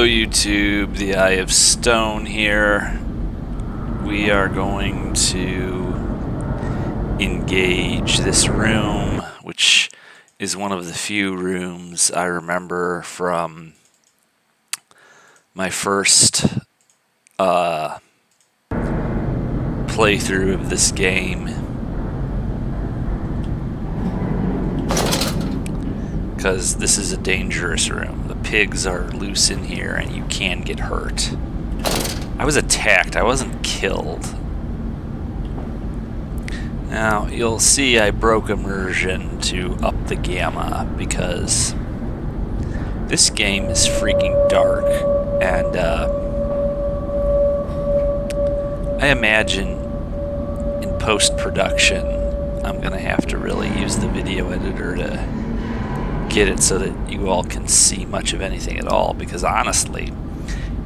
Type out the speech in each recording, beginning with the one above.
YouTube, the Eye of Stone here. We are going to engage this room, which is one of the few rooms I remember from my first playthrough of this game. Because this is a dangerous room. The pigs are loose in here and you can get hurt. I was attacked, I wasn't killed. Now, you'll see I broke immersion to up the gamma because this game is freaking dark, and I imagine in post-production I'm gonna have to really use the video editor to get it so that you all can see much of anything at all, because honestly,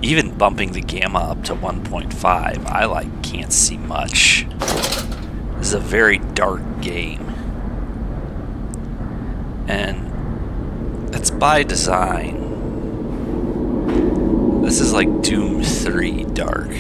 even bumping the gamma up to 1.5, I can't see much. This is a very dark game, and that's by design. This is like Doom 3 dark.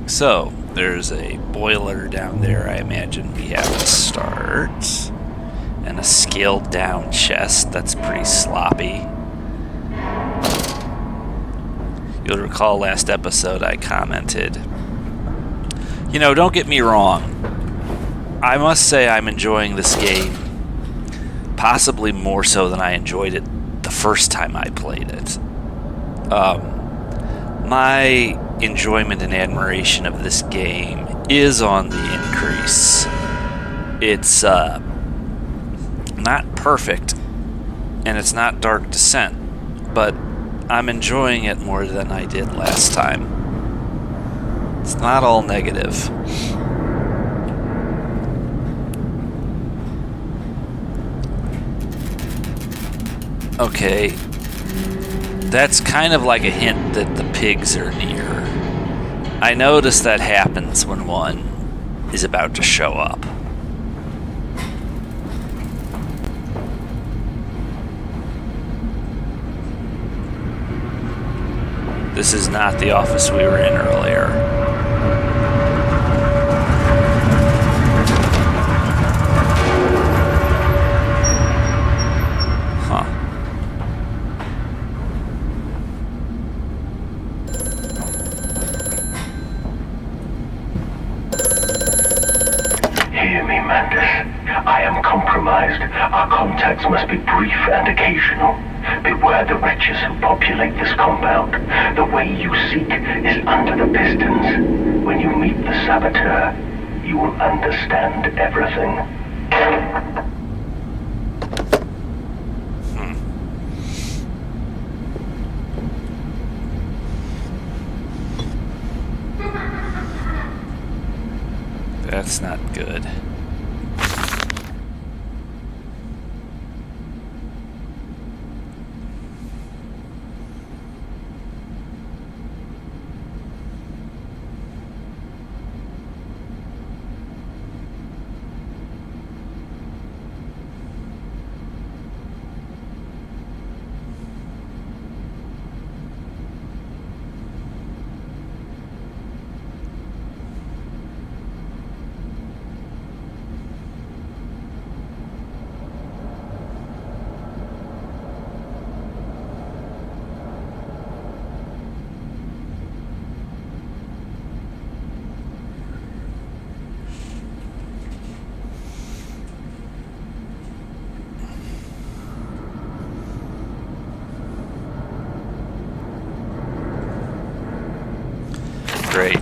So, there's a boiler down there I imagine we have to start. And a scaled down chest that's pretty sloppy. You'll recall last episode I commented, you know, don't get me wrong, I must say I'm enjoying this game possibly more so than I enjoyed it the first time I played it. My enjoyment and admiration of this game is on the increase. It's not perfect, and it's not Dark Descent, but I'm enjoying it more than I did last time. It's not all negative. Okay, that's kind of like a hint that the pigs are near. I notice that happens when one is about to show up. This is not the office we were in earlier. Our contacts must be brief and occasional. Beware the wretches who populate this compound. The way you seek is under the pistons. When you meet the saboteur, you will understand everything. That's not good. Great.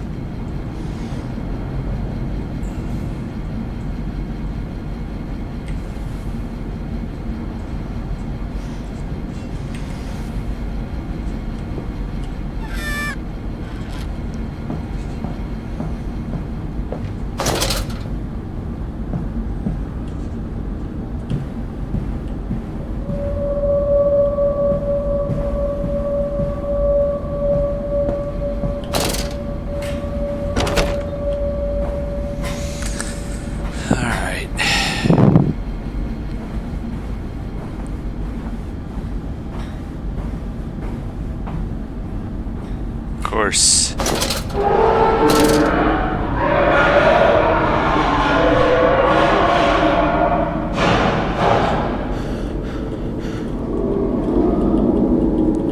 course.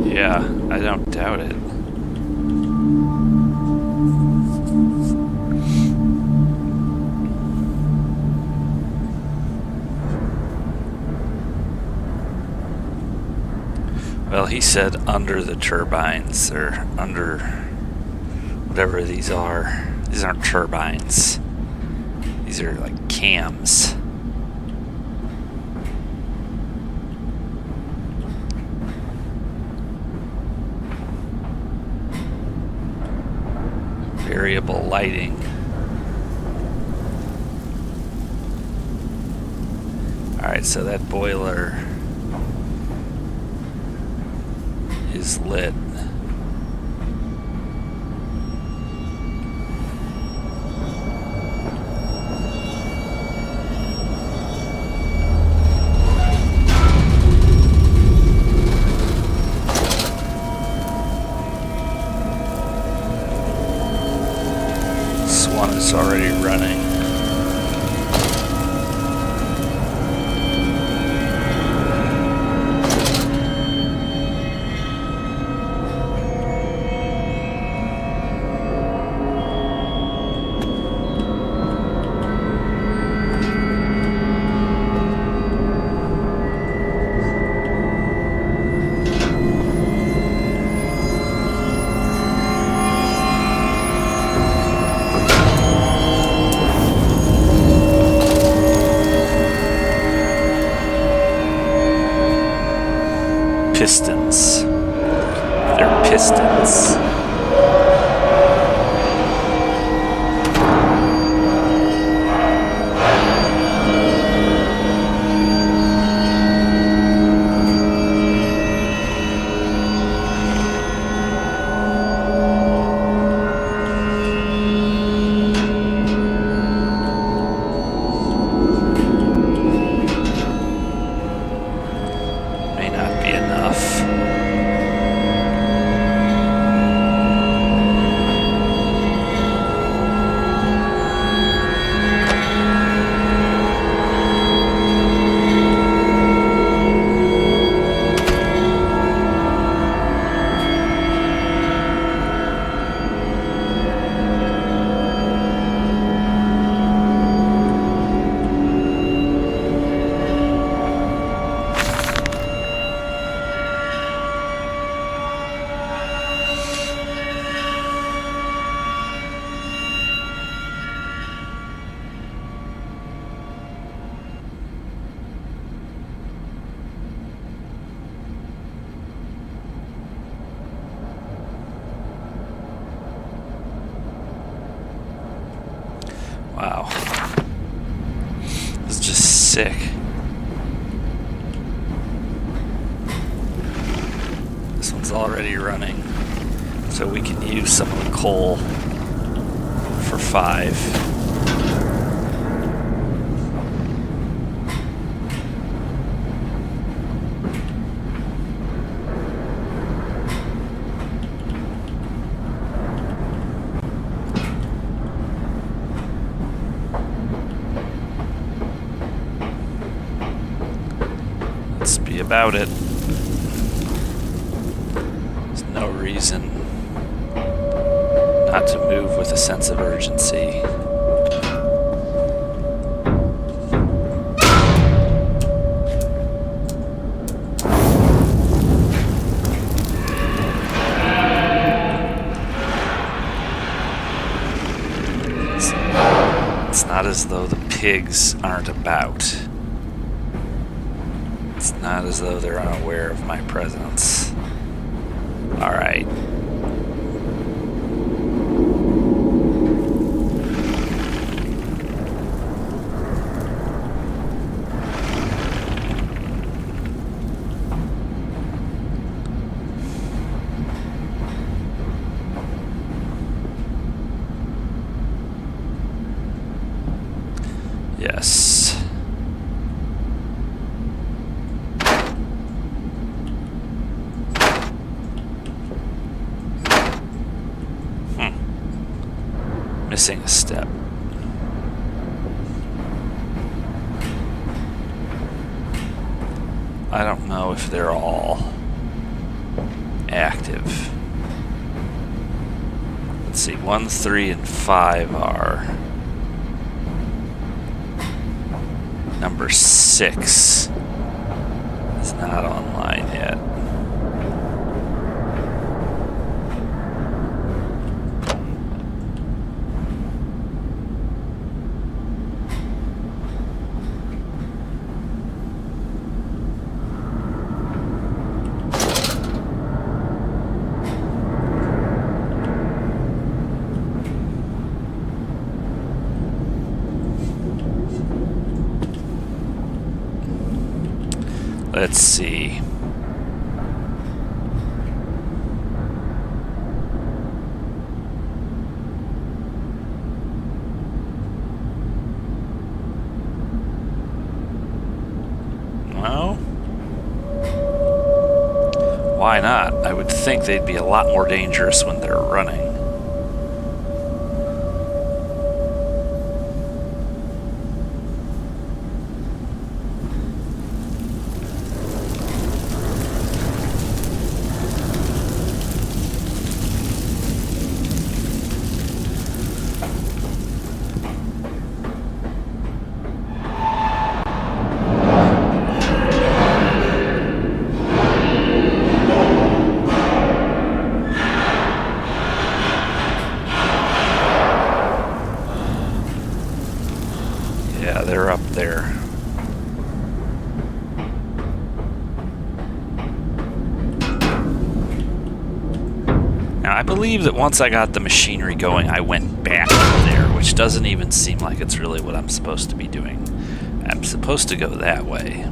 Yeah, I don't doubt it. Well, he said under the turbines, or under whatever these are. These aren't turbines. These are like cams. Variable lighting. Alright, so that boiler is lit. This one is already running. Pistons. They're pistons. May not be enough. Wow. This is just sick. This one's already running, so we can use some of the coal for 5. Let's be about it. There's no reason not to move with a sense of urgency. It's not as though the pigs aren't about. It's not as though they're unaware of my presence. All right. Yes. Missing a step. I don't know if they're all active. Let's see, 1, 3, and 5 are. Number 6 is not online yet. Let's see. Well, why not? I would think they'd be a lot more dangerous when they're running. Yeah, they're up there. Now, I believe that once I got the machinery going, I went back up there, which doesn't even seem like it's really what I'm supposed to be doing. I'm supposed to go that way.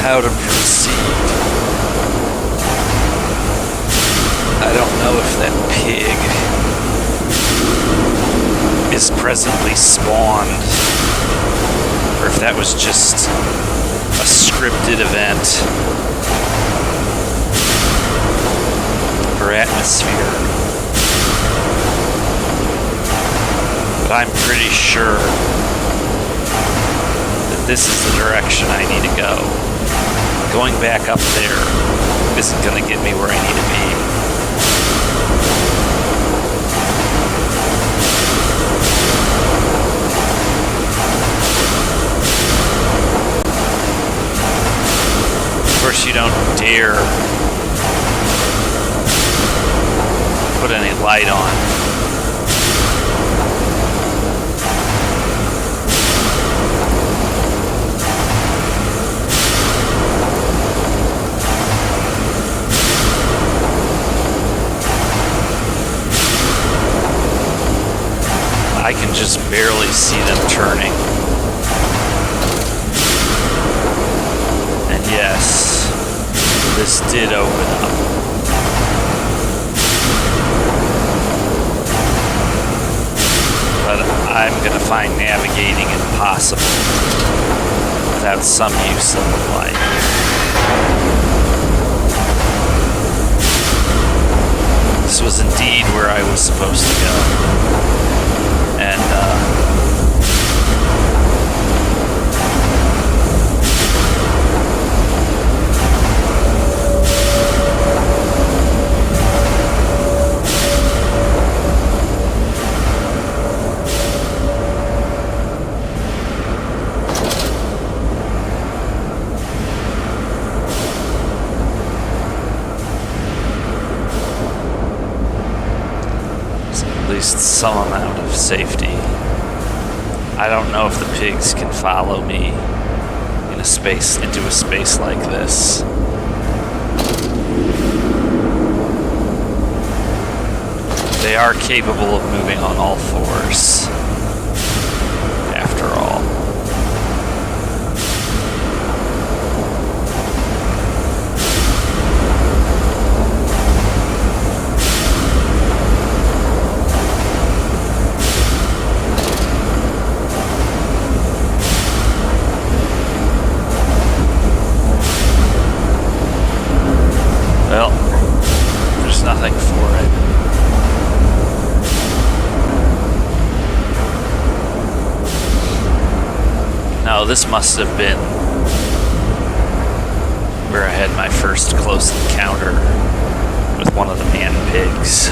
How to proceed. I don't know if that pig is presently spawned, or if that was just a scripted event for atmosphere. But I'm pretty sure that this is the direction I need to go. Going back up there isn't going to get me where I need to be. Of course, you don't dare put any light on. I can just barely see them turning. And yes, this did open up. I'm going to find navigating impossible without some use of the light. This was indeed where I was supposed to go. And, some amount of safety. I don't know if the pigs can follow me into a space like this. They are capable of moving on all fours, after all. Well, there's nothing for it. No, this must have been where I had my first close encounter with one of the man pigs.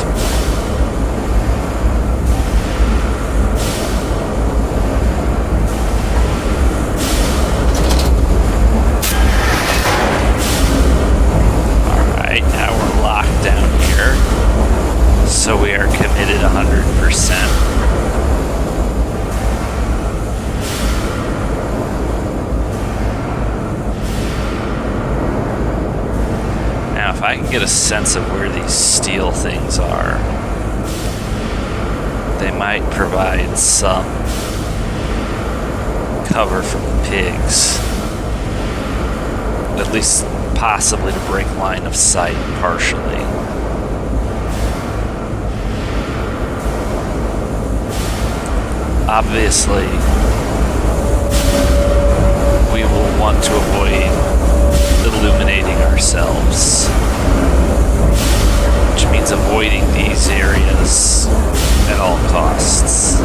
So we are committed 100%. Now, if I can get a sense of where these steel things are, they might provide some cover from the pigs. At least possibly to break line of sight partially. Obviously, we will want to avoid illuminating ourselves, which means avoiding these areas at all costs.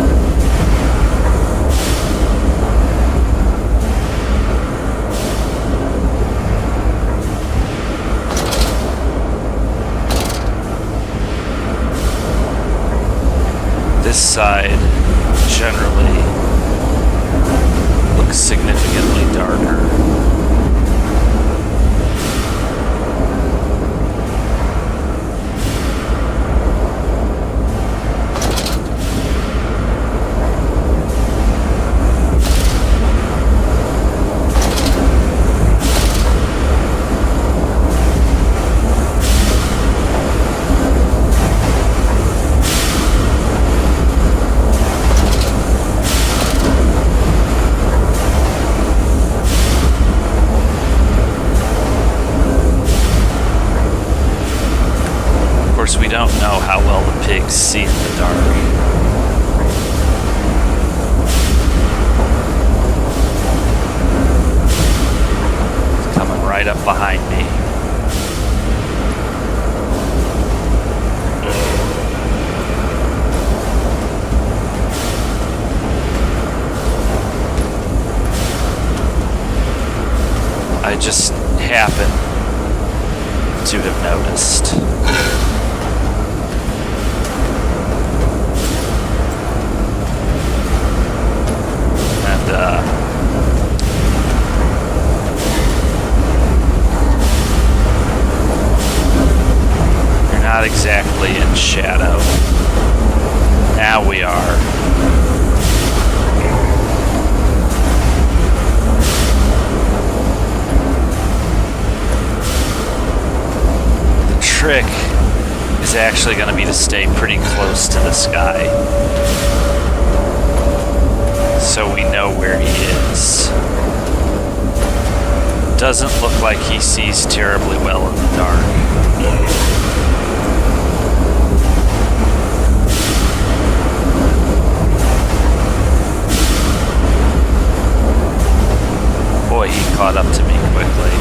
This side generally looks significantly darker. We don't know how well the pigs see in the dark. It's coming right up behind me. I just happen to have noticed. You're not exactly in shadow. Now we are. The trick is actually going to be to stay pretty close to the sky, so we know where he is. Doesn't look like he sees terribly well in the dark. caught up to me quickly.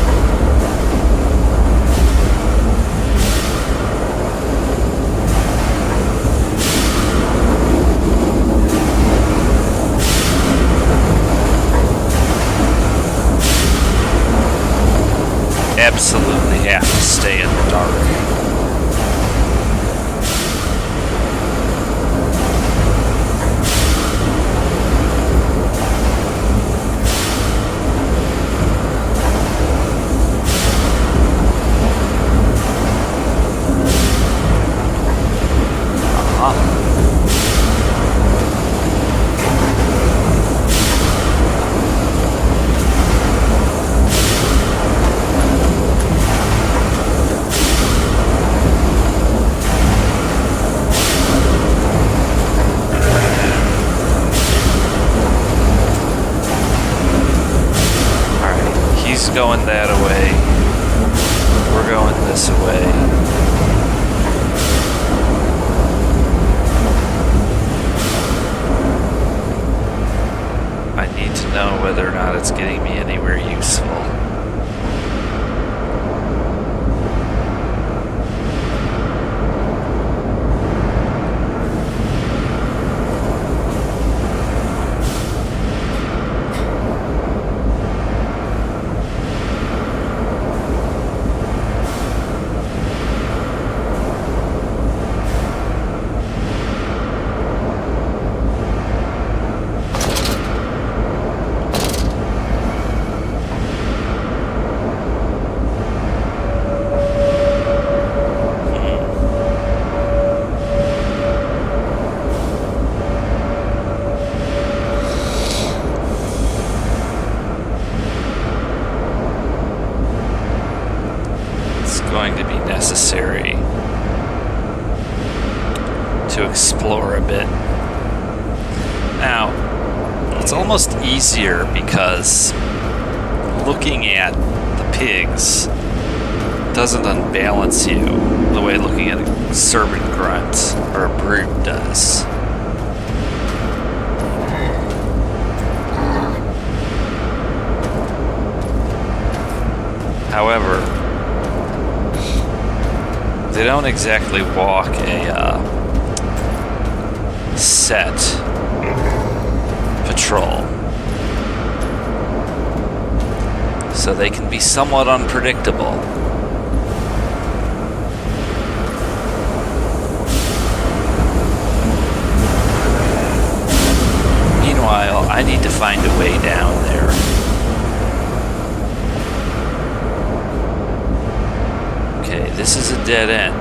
Absolutely have to stay in the dark. Going that away. We're going this way. I need to know whether or not it's getting me anywhere useful. Going to be necessary to explore a bit. Now, it's almost easier because looking at the pigs doesn't unbalance you the way looking at a servant grunt or a brute does. However, they don't exactly walk a set patrol, so they can be somewhat unpredictable. Meanwhile, I need to find a way down there. Okay, this is a dead end.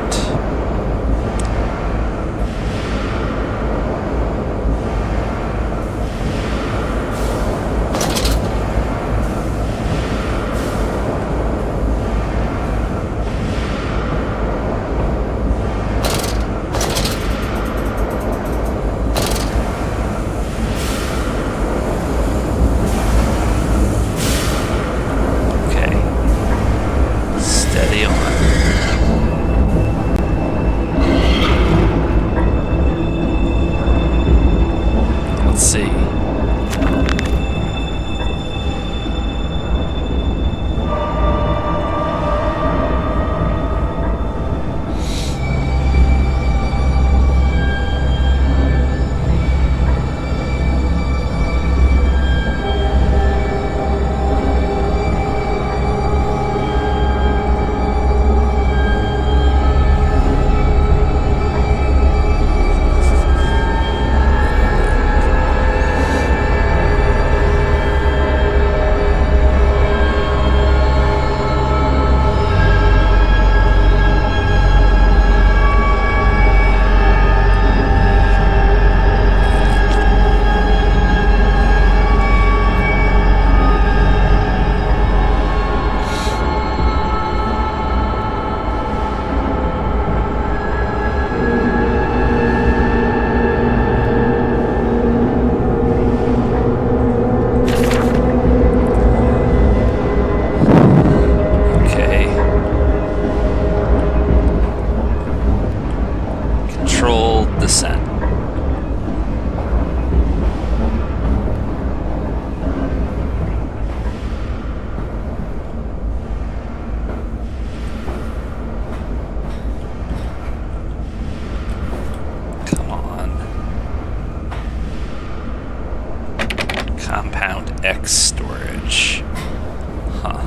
Okay. Steady on. storage. Huh.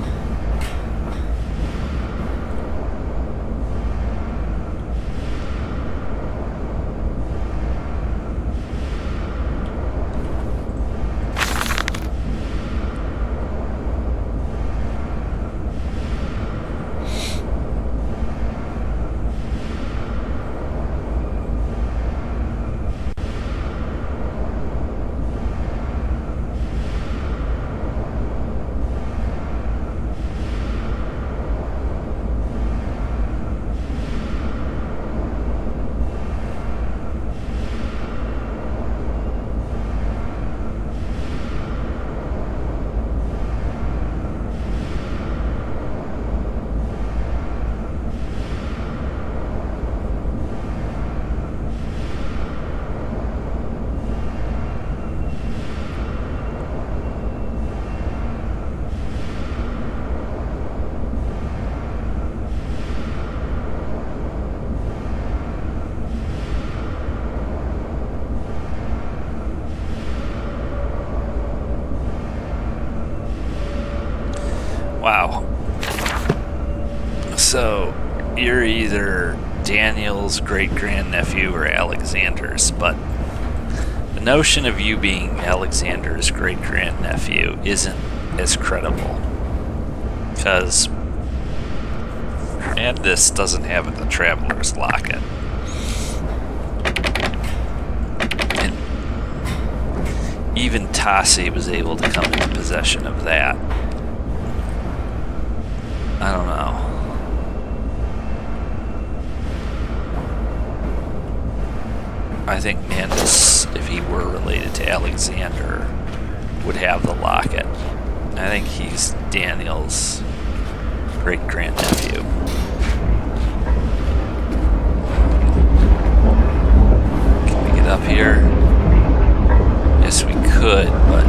Wow. So, you're either Daniel's great-grandnephew or Alexander's, but the notion of you being Alexander's great-grandnephew isn't as credible. Because Andis doesn't have the Traveler's Locket. And even Tassi was able to come into possession of that. I don't know. I think Mandus, if he were related to Alexander, would have the locket. I think he's Daniel's great-grandnephew. Can we get up here? Yes, we could, but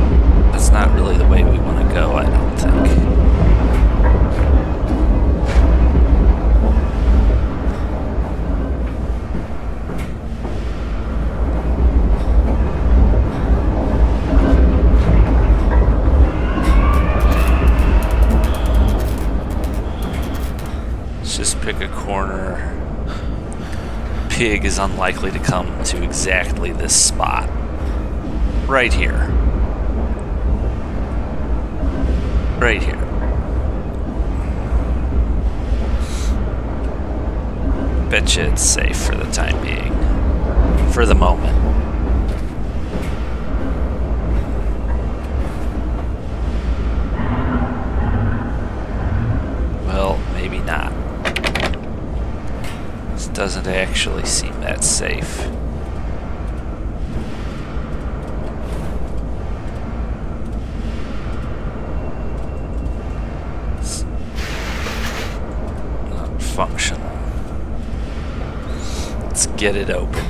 that's not really the way we want to go, I don't think. Pick a corner. Pig is unlikely to come to exactly this spot. Right here. Right here. Betcha it's safe for the time being. For the moment. Well, maybe not. Doesn't actually seem that safe. It's not functional. Let's get it open.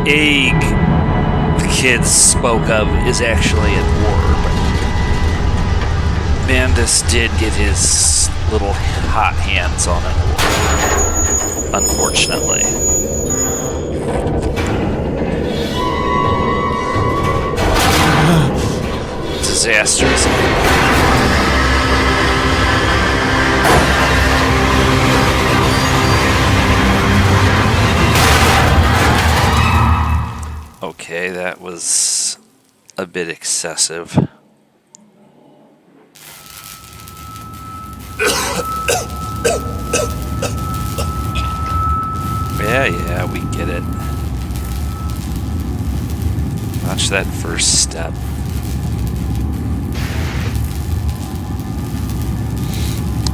Egg the kids spoke of is actually an orb. Mandus did get his little hot hands on an orb, unfortunately. Disasters. Okay, that was a bit excessive. Yeah, we get it. Watch that first step.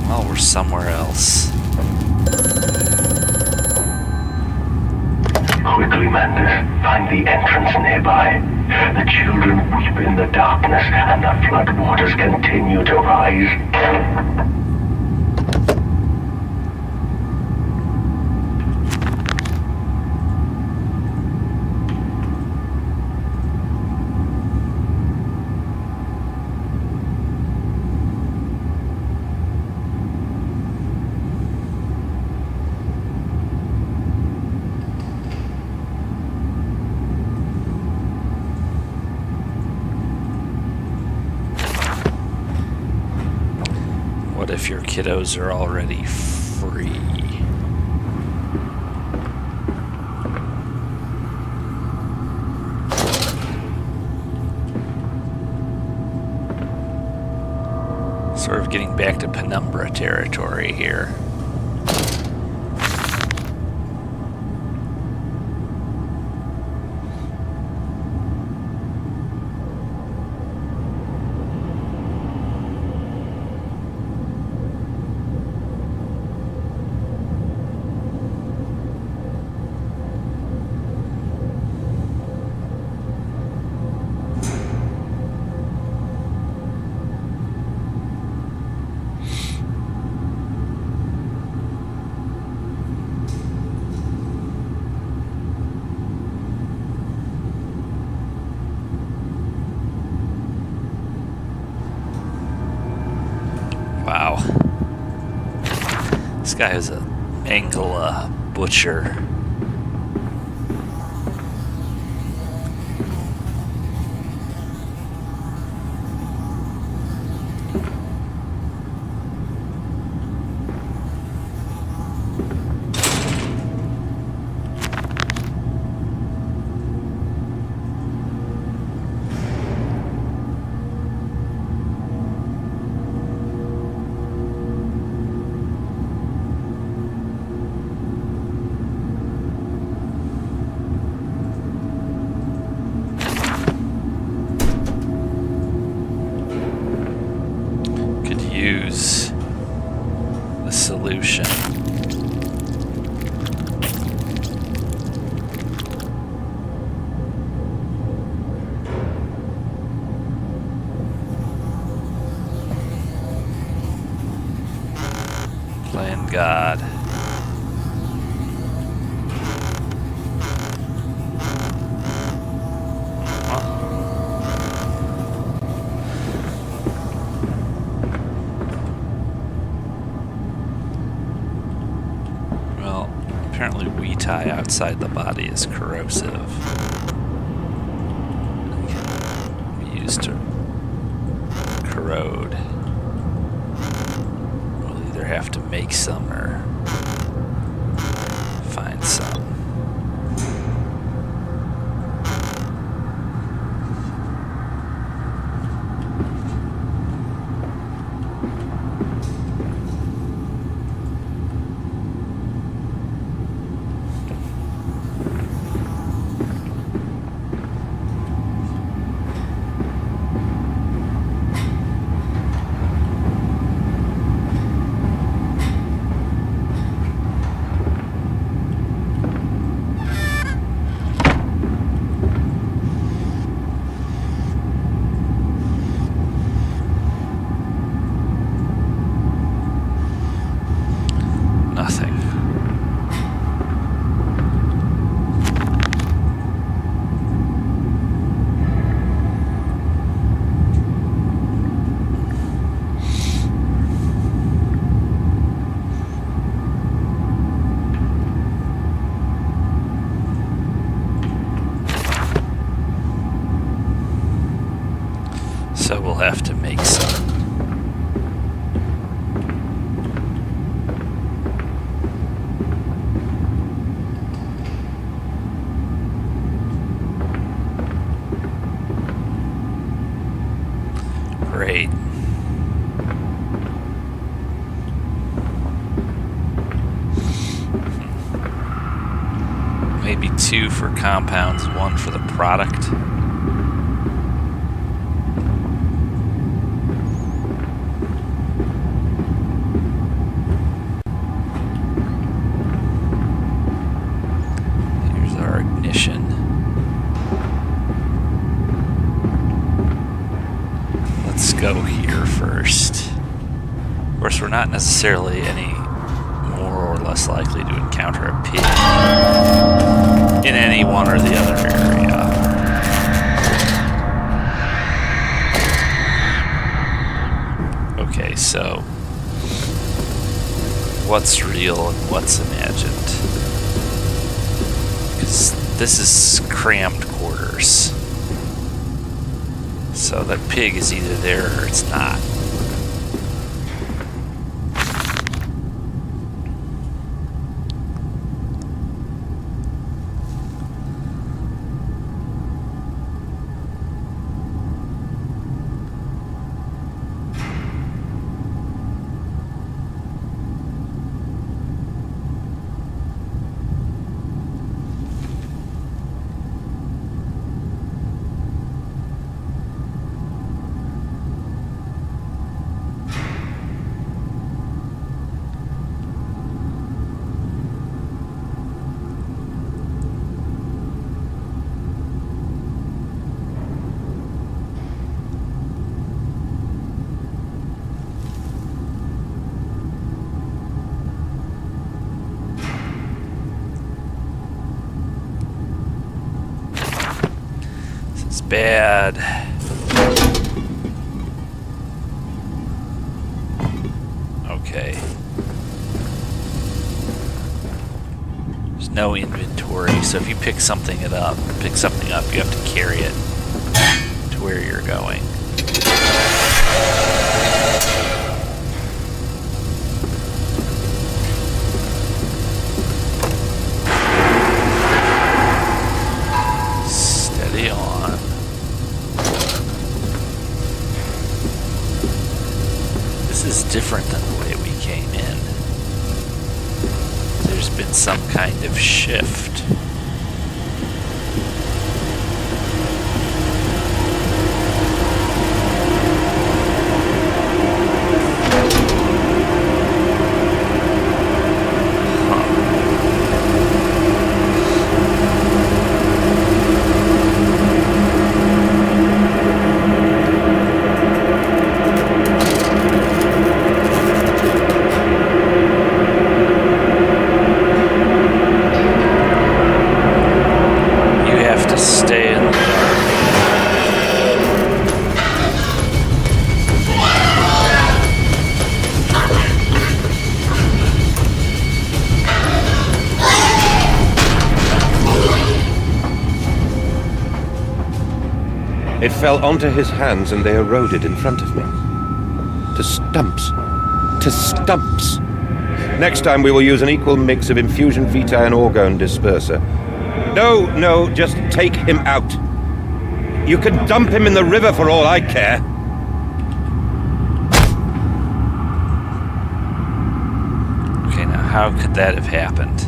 Well, we're somewhere else. Quickly, Mandus, find the entrance nearby. The children weep in the darkness, and the flood waters continue to rise. What if your kiddos are already free? Sort of getting back to penumbra territory here. Wow. This guy is a Angela butcher. Use the solution. Playing God. Apparently tie outside the body is corrosive. Used to corrode. We'll either have to make some or find some. So we'll have to make some. Great. Maybe 2 for compounds, 1 for the product. Let's go here first. Of course, we're not necessarily any more or less likely to encounter a pig in any one or the other area. Okay, so what's real and what's imagined? Because this is crammed quarters. So that pig is either there or it's not. bad. Okay. There's no inventory, so if you pick something up, you have to carry it to where you're going. Steady on. This is different than the way we came in. There's been some kind of shift. It fell onto his hands and they eroded in front of me. To stumps. To stumps. Next time we will use an equal mix of infusion vitae and orgone disperser. No, just take him out. You can dump him in the river for all I care. Okay, now how could that have happened?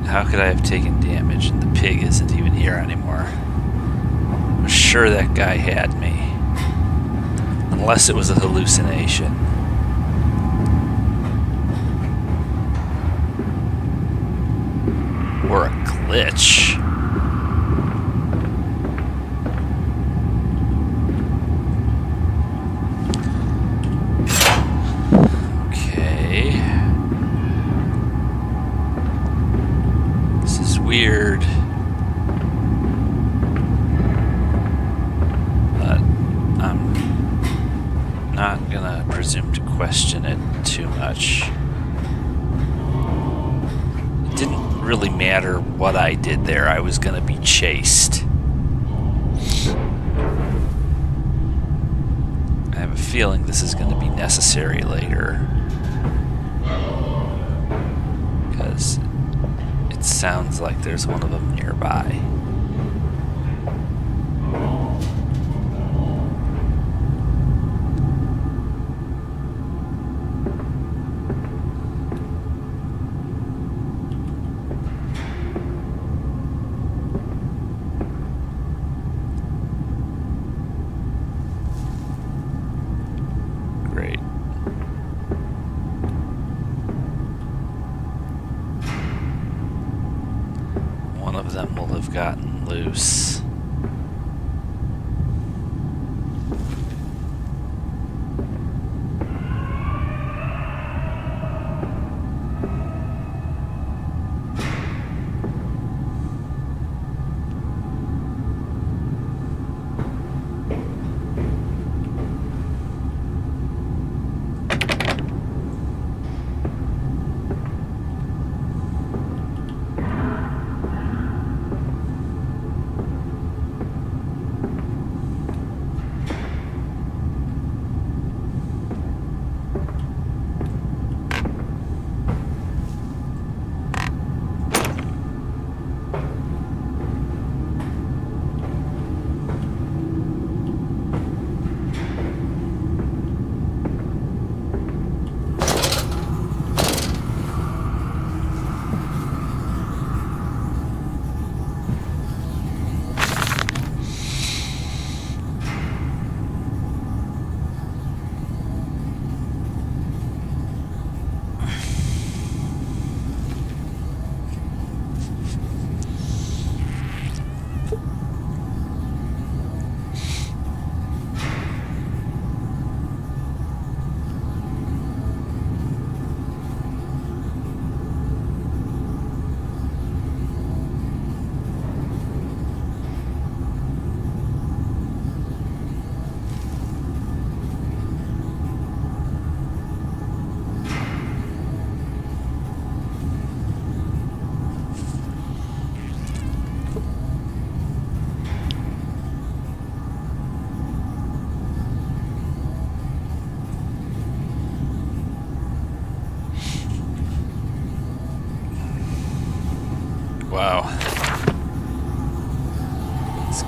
How could I have taken damage and the pig isn't even here anymore? I'm sure that guy had me. Unless it was a hallucination. Or a glitch. Okay. This is weird. But I'm not gonna presume to question it too much. It didn't really matter what I did there. I was gonna be chased. I have a feeling this is gonna be necessary later. Because it sounds like there's one of them nearby. Great. One of them will have gotten loose.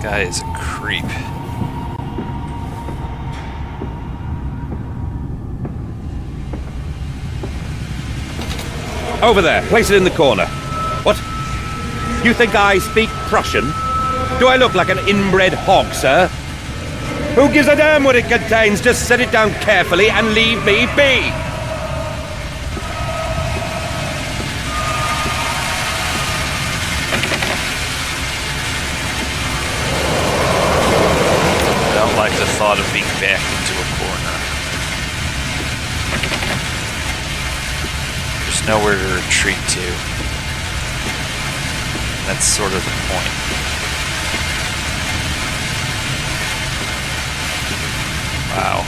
guy is a creep. Over there. Place it in the corner. What? You think I speak Prussian? Do I look like an inbred hog, sir? Who gives a damn what it contains? Just set it down carefully and leave me be! I don't like the thought of being backed into a corner. There's nowhere to retreat to. That's sort of the point. Wow.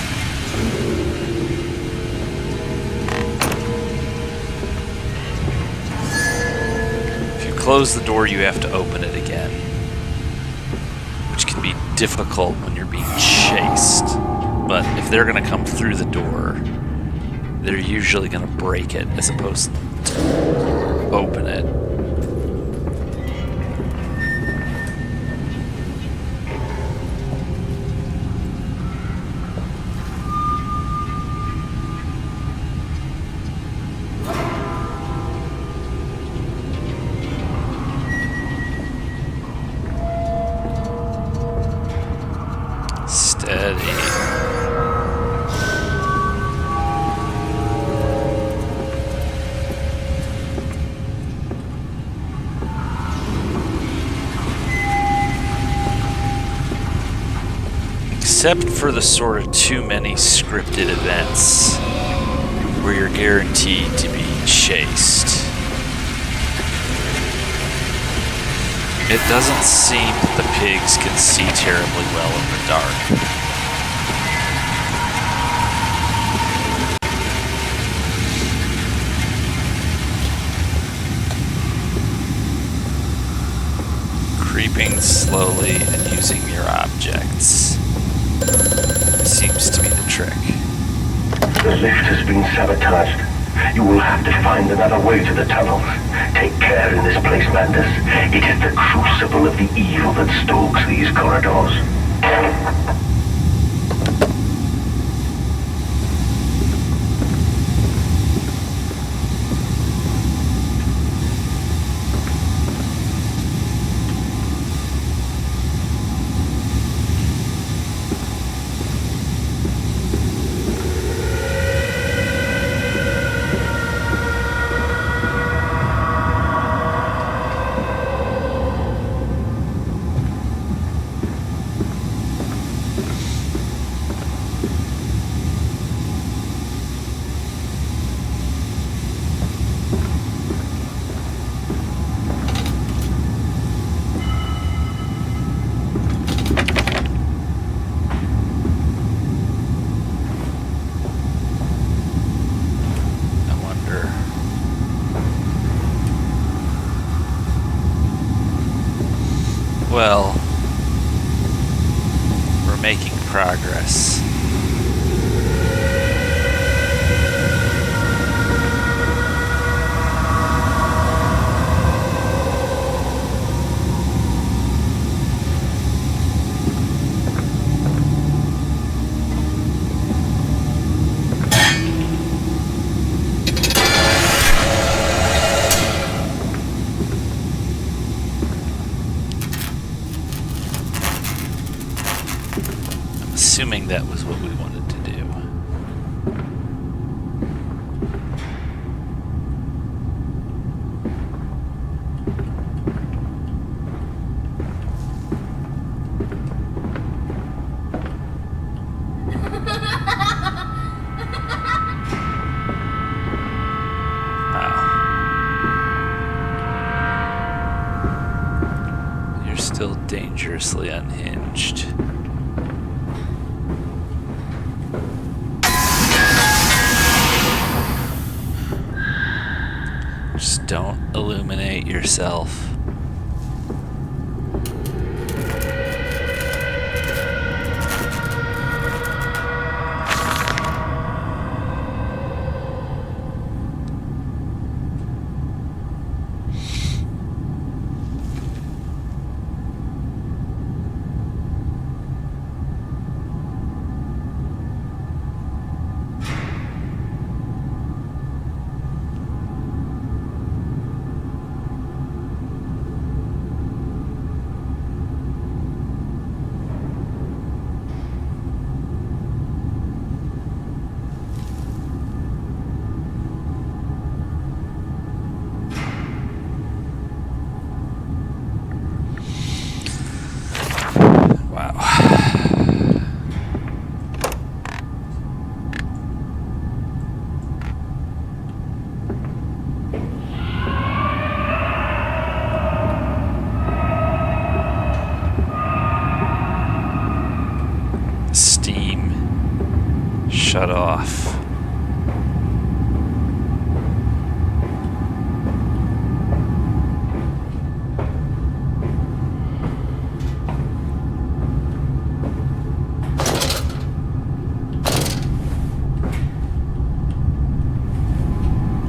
If you close the door, you have to open it again, which can be difficult when you're being chased. But if they're going to come through the door, they're usually going to break it as opposed to open it. Except for the sort of too many scripted events where you're guaranteed to be chased. It doesn't seem that the pigs can see terribly well in the dark. Creeping slowly and using your objects seems to be the trick. The lift has been sabotaged. You will have to find another way to the tunnels. Take care in this place, Mandus. It is the crucible of the evil that stalks these corridors. Well, we're making progress. Assuming that was what we wanted to do. Wow. You're still dangerously unhinged. Don't illuminate yourself. steam shut off.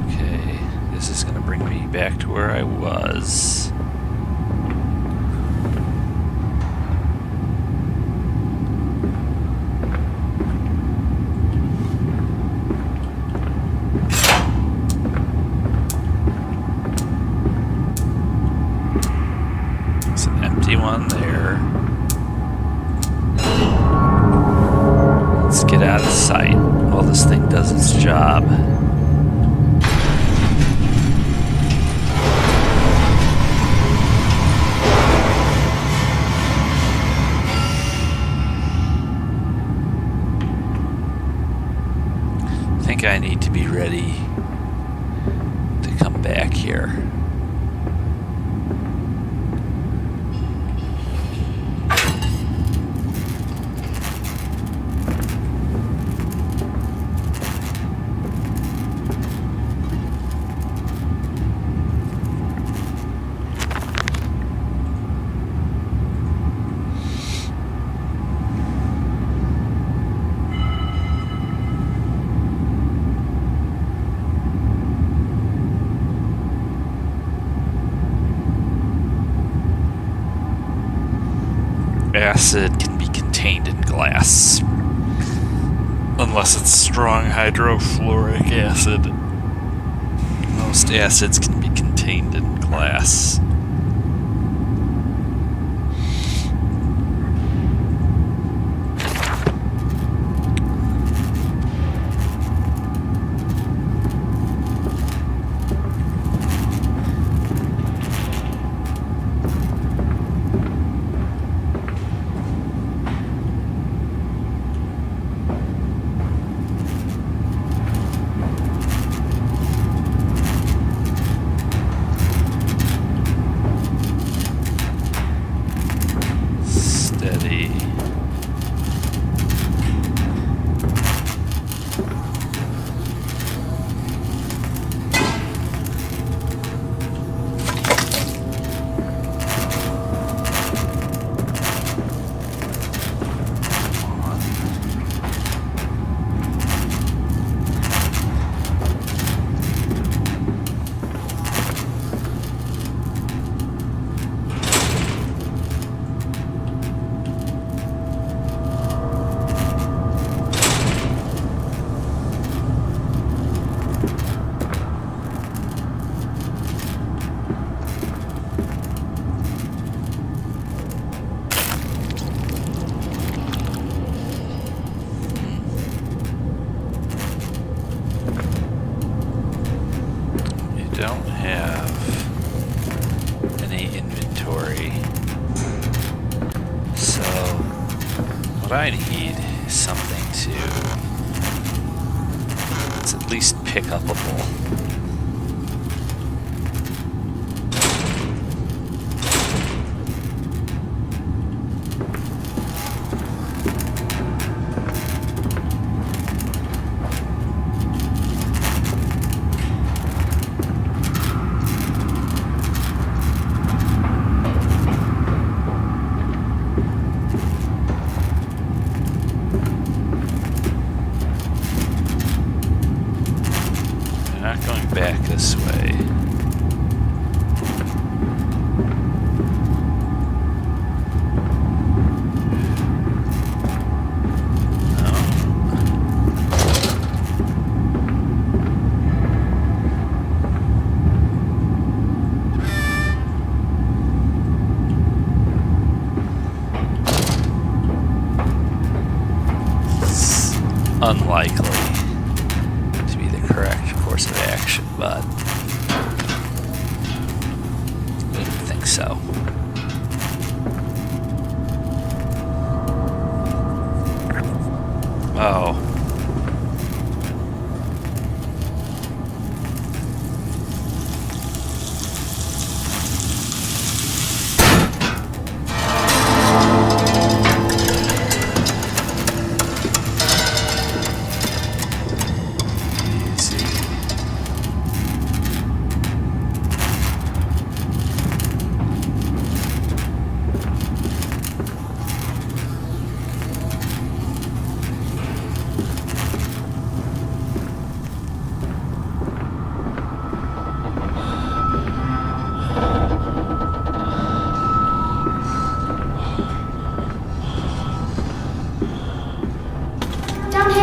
Okay, this is going to bring me back to where I was. One there. Let's get out of sight while this thing does its job. I think I need to be ready to come back here. Acid can be contained in glass, unless it's strong hydrofluoric acid. Most acids can be contained in glass. Don't have any inventory, so what I need is something that's at least pick-upable. Back this way. It's unlikely to be the correct course of action, but I didn't think so. Oh.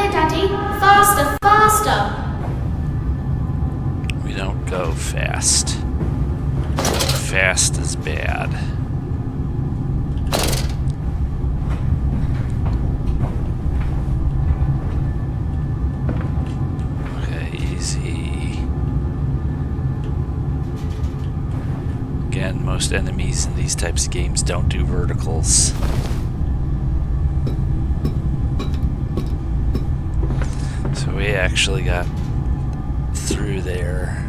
here, Daddy. Faster, faster. We don't go fast. Fast is bad. Okay, easy. Again, most enemies in these types of games don't do verticals. So we actually got through there.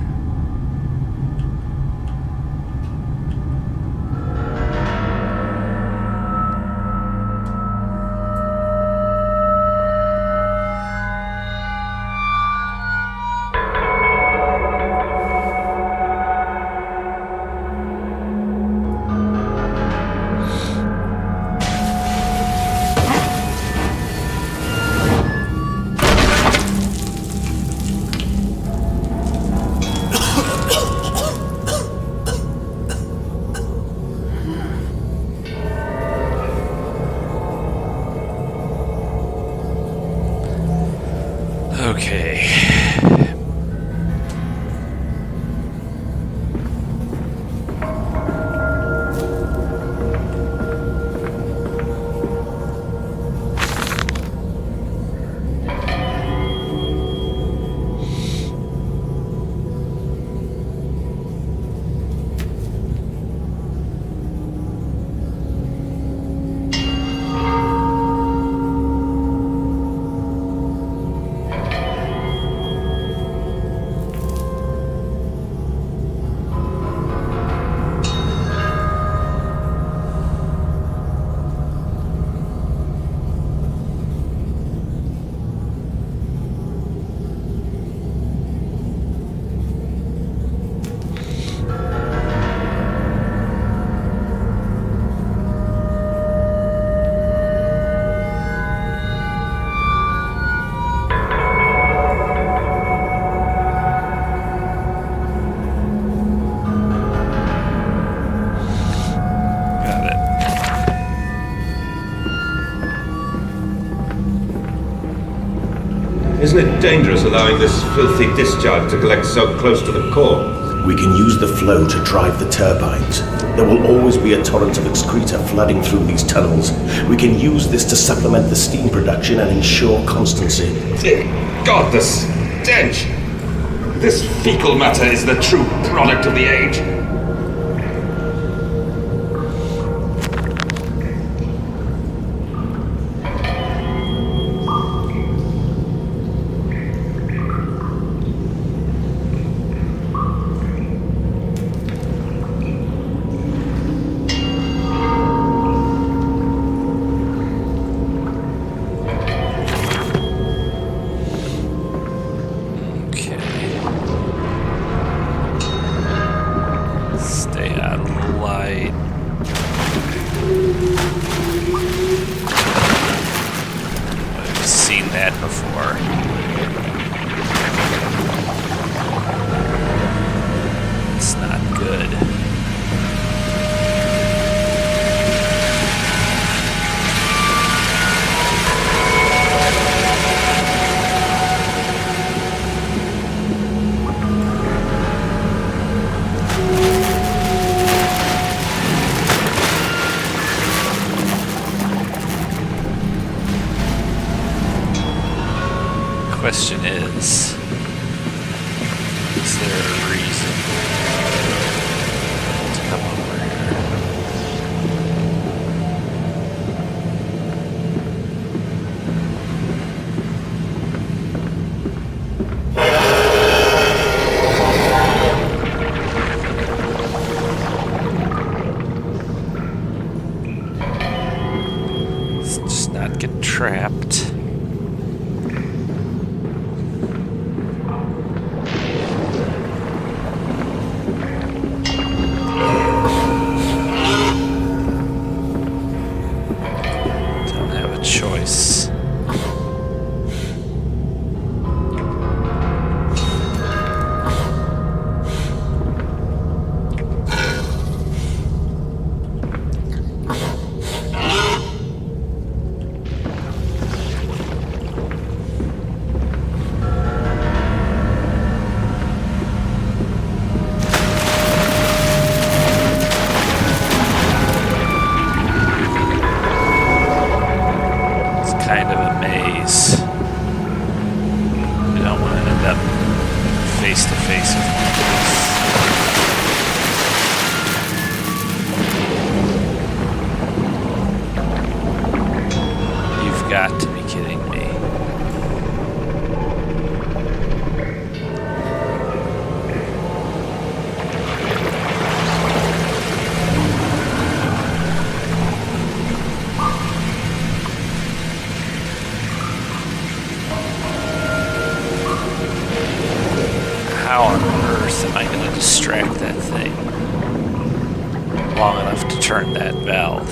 Okay. Isn't it dangerous allowing this filthy discharge to collect so close to the core? We can use the flow to drive the turbines. There will always be a torrent of excreta flooding through these tunnels. We can use this to supplement the steam production and ensure constancy. Dear God, the stench! This fecal matter is the true product of the age. Question is there a reason to come over here? Let's just not get trapped. kind of a maze. We don't want to end up face to face with one of these. You've got to be kidding me. How on earth am I going to distract that thing long enough to turn that valve?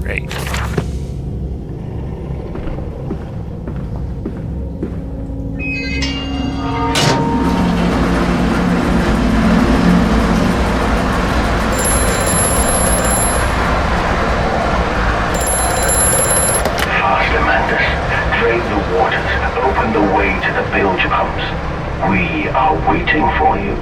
Great. Faster, Mantis. Drain the waters. Open the way to the bilge pumps. We are waiting for you.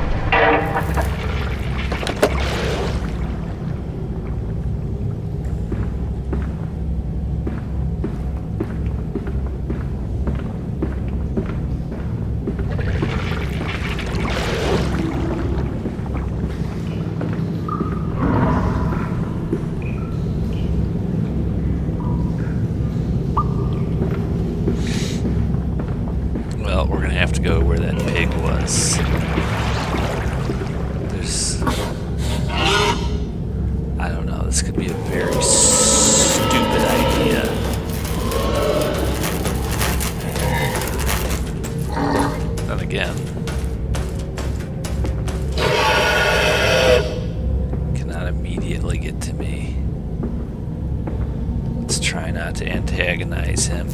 Well, we're gonna have to go where that pig was. There's... I don't know, this could be a very stupid idea. Then again... cannot immediately get to me. Let's try not to antagonize him.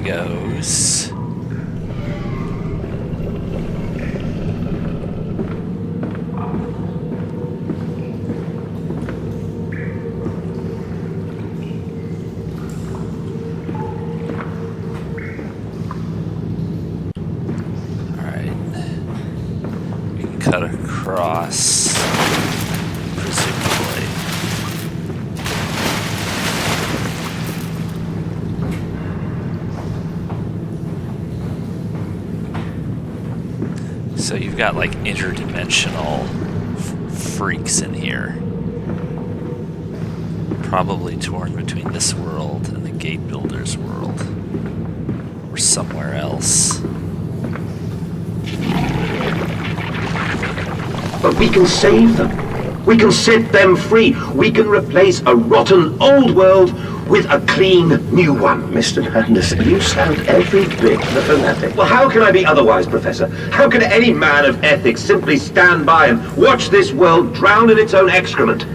Goes. Alright. We can cut across, presumably. So you've got like interdimensional freaks in here. Probably torn between this world and the Gate Builder's world. Or somewhere else. But we can save them. We can set them free. We can replace a rotten old world with a clean new one. Mr. Anderson, you sound every bit the fanatic. Well, how can I be otherwise, Professor? How can any man of ethics simply stand by and watch this world drown in its own excrement?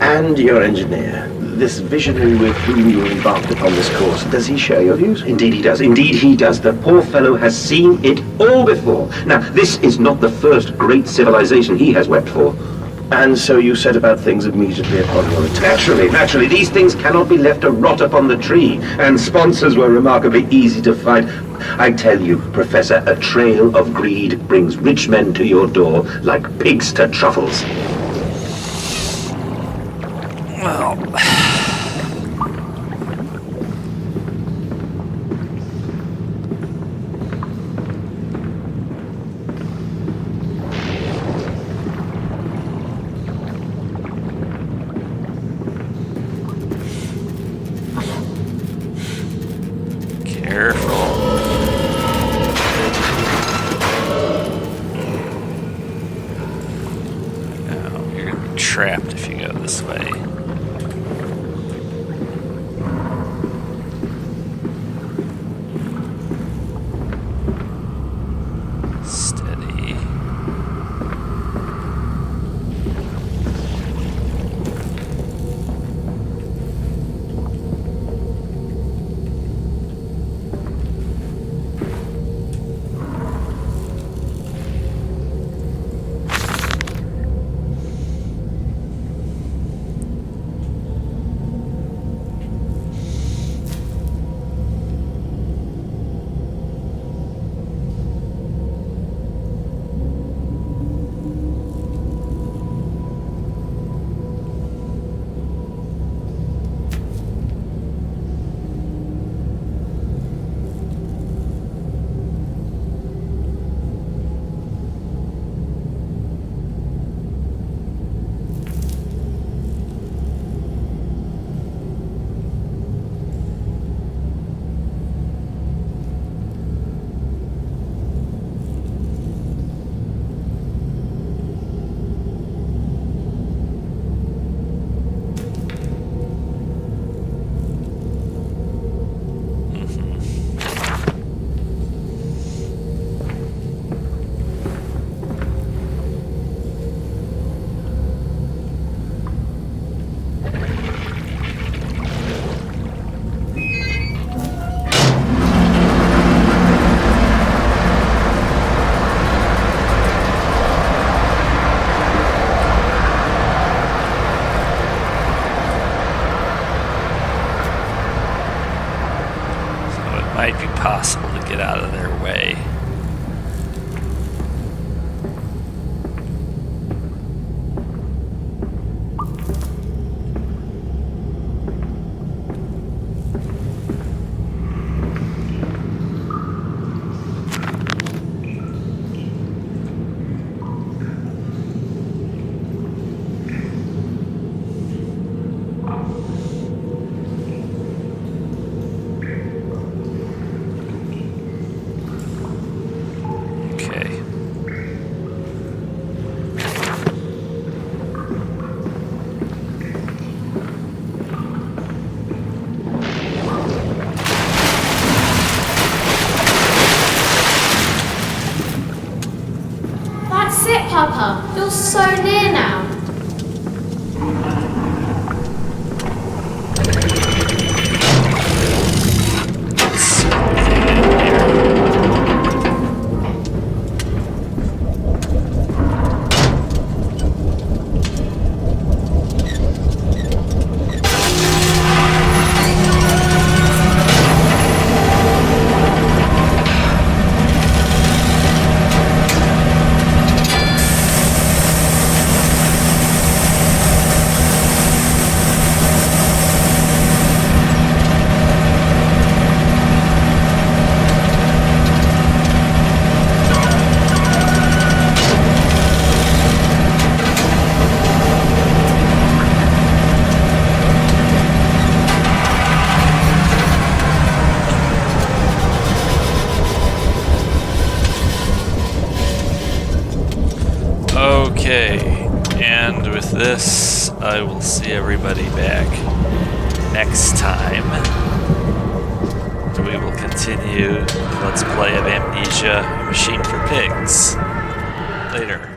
And your engineer, this visionary with whom you embarked upon this course, does he share your views? Indeed he does. Indeed he does. The poor fellow has seen it all before. Now, this is not the first great civilization he has wept for. And so you set about things immediately upon your return. Naturally. These things cannot be left to rot upon the tree. And sponsors were remarkably easy to find. I tell you, Professor, a trail of greed brings rich men to your door like pigs to truffles. Well, careful. No, you're gonna be trapped if you go this way. Steady. Might be possible to get out of their way. That's it, Papa. You're so near now. Okay, and with this, I will see everybody back next time. We will continue Let's Play of Amnesia, A Machine for Pigs. Later.